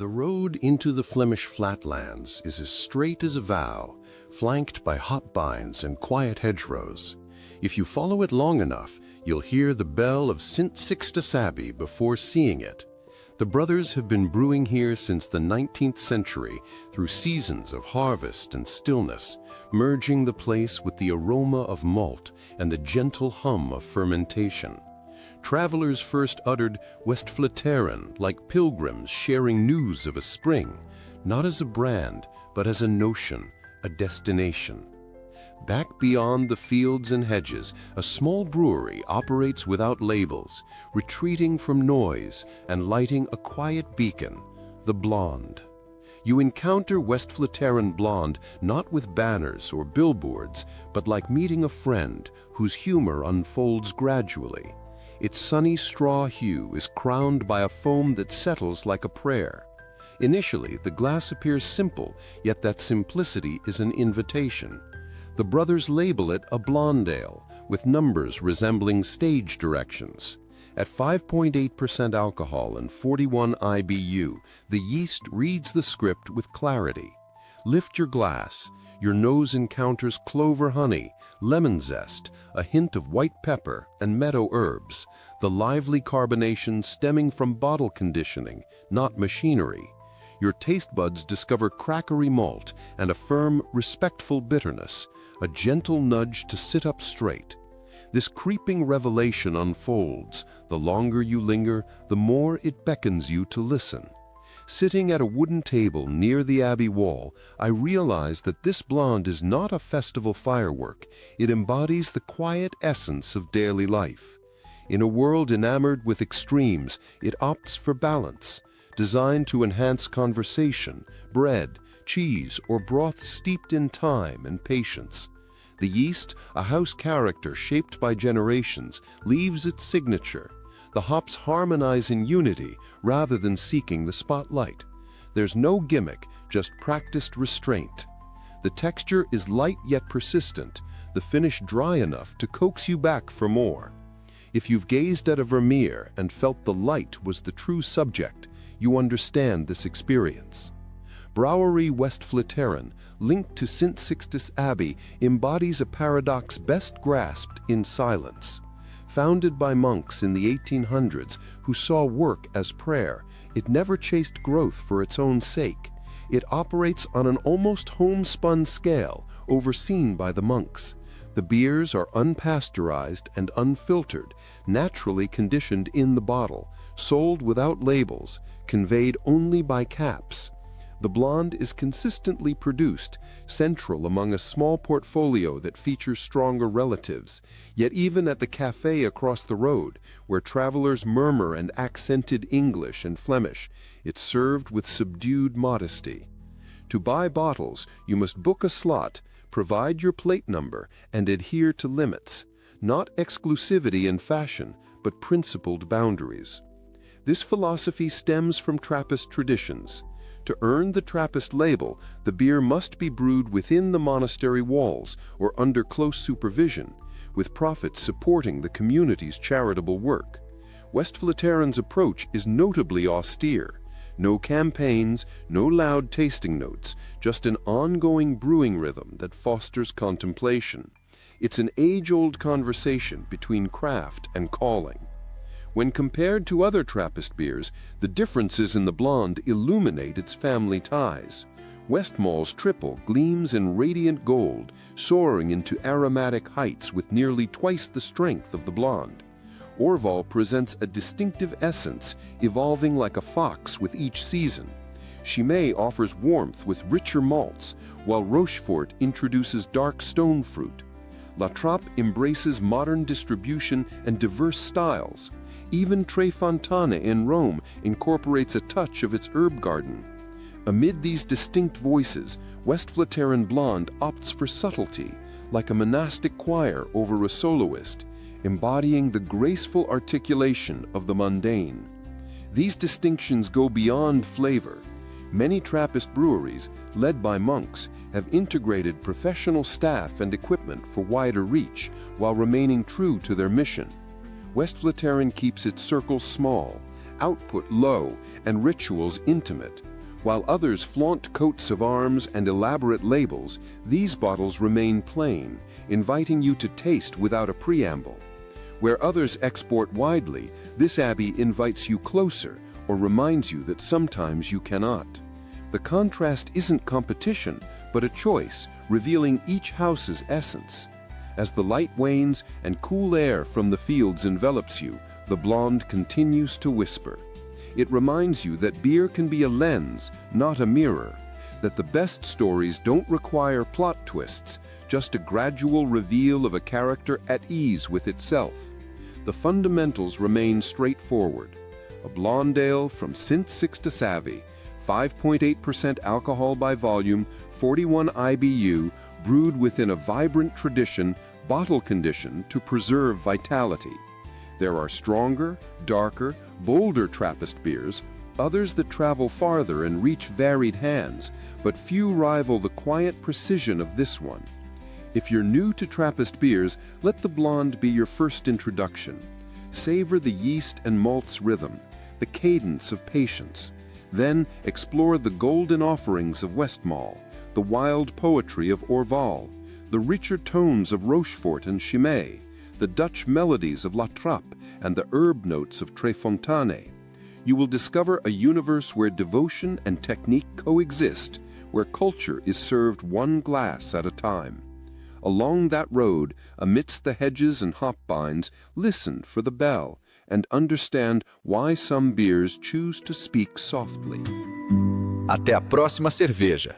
The road into the Flemish flatlands is as straight as a vow, flanked by hop-bines and quiet hedgerows. If you follow it long enough, you'll hear the bell of St. Sixtus Abbey before seeing it. The brothers have been brewing here since the 19th century through seasons of harvest and stillness, merging the place with the aroma of malt and the gentle hum of fermentation. Travelers first uttered Westvleteren like pilgrims sharing news of a spring, not as a brand, but as a notion, a destination. Back beyond the fields and hedges, a small brewery operates without labels, retreating from noise and lighting a quiet beacon, the Blond. You encounter Westvleteren Blond not with banners or billboards, but like meeting a friend whose humor unfolds gradually. Its sunny straw hue is crowned by a foam that settles like a prayer. Initially, the glass appears simple, yet that simplicity is an invitation. The brothers label it a blonde ale, with numbers resembling stage directions. At 5.8% alcohol and 41 IBU, the yeast reads the script with clarity. Lift your glass. Your nose encounters clover honey, lemon zest, a hint of white pepper, and meadow herbs, the lively carbonation stemming from bottle conditioning, not machinery. Your taste buds discover crackery malt and a firm, respectful bitterness, a gentle nudge to sit up straight. This creeping revelation unfolds. The longer you linger, the more it beckons you to listen. Sitting at a wooden table near the abbey wall, I realize that this blonde is not a festival firework. It embodies the quiet essence of daily life. In a world enamored with extremes, it opts for balance, designed to enhance conversation, bread, cheese, or broth steeped in time and patience. The yeast, a house character shaped by generations, leaves its signature. The hops harmonize in unity rather than seeking the spotlight. There's no gimmick, just practiced restraint. The texture is light yet persistent, the finish dry enough to coax you back for more. If you've gazed at a Vermeer and felt the light was the true subject, you understand this experience. Brouwery Westvleteren, linked to St. Sixtus Abbey, embodies a paradox best grasped in silence. Founded by monks in the 1800s who saw work as prayer, it never chased growth for its own sake. It operates on an almost homespun scale, overseen by the monks. The beers are unpasteurized and unfiltered, naturally conditioned in the bottle, sold without labels, conveyed only by caps. The blonde is consistently produced, central among a small portfolio that features stronger relatives. Yet even at the cafe across the road, where travelers murmur and accented English and Flemish, it's served with subdued modesty. To buy bottles, you must book a slot, provide your plate number, and adhere to limits. Not exclusivity and fashion, but principled boundaries. This philosophy stems from Trappist traditions. To earn the Trappist label, the beer must be brewed within the monastery walls or under close supervision, with profits supporting the community's charitable work. Westvleteren's approach is notably austere. No campaigns, no loud tasting notes, just an ongoing brewing rhythm that fosters contemplation. It's an age-old conversation between craft and calling. When compared to other Trappist beers, the differences in the blonde illuminate its family ties. Westmahl's triple gleams in radiant gold, soaring into aromatic heights with nearly twice the strength of the blonde. Orval presents a distinctive essence, evolving like a fox with each season. Chimay offers warmth with richer malts, while Rochefort introduces dark stone fruit. La Trappe embraces modern distribution and diverse styles. Even Trefontane in Rome incorporates a touch of its herb garden. Amid these distinct voices, Westvleteren Blond opts for subtlety, like a monastic choir over a soloist, embodying the graceful articulation of the mundane. These distinctions go beyond flavor. Many Trappist breweries, led by monks, have integrated professional staff and equipment for wider reach, while remaining true to their mission. Westvleteren keeps its circle small, output low, and rituals intimate, While others flaunt coats of arms and elaborate labels, these bottles remain plain, inviting you to taste without a preamble. Where others export widely, this abbey invites you closer or reminds you that sometimes you cannot. The contrast isn't competition, but a choice, revealing each house's essence. As the light wanes and cool air from the fields envelops you, the blonde continues to whisper. It reminds you that beer can be a lens, not a mirror, that the best stories don't require plot twists, just a gradual reveal of a character at ease with itself. The fundamentals remain straightforward. A blonde ale from Sint Sixte Savvy, 5.8% alcohol by volume, 41 IBU, brewed within a vibrant tradition, bottle conditioned to preserve vitality. There are stronger, darker, bolder Trappist beers, others that travel farther and reach varied hands, but few rival the quiet precision of this one. If you're new to Trappist beers, let the blonde be your first introduction. Savor the yeast and malt's rhythm, the cadence of patience. Then explore the golden offerings of Westmalle, the wild poetry of Orval, the richer tones of Rochefort and Chimay, the Dutch melodies of La Trappe, and the herb notes of Trefontaine. You will discover a universe where devotion and technique coexist, where culture is served one glass at a time. Along that road, amidst the hedges and hop-bines, listen for the bell and understand why some beers choose to speak softly. Até a próxima cerveja.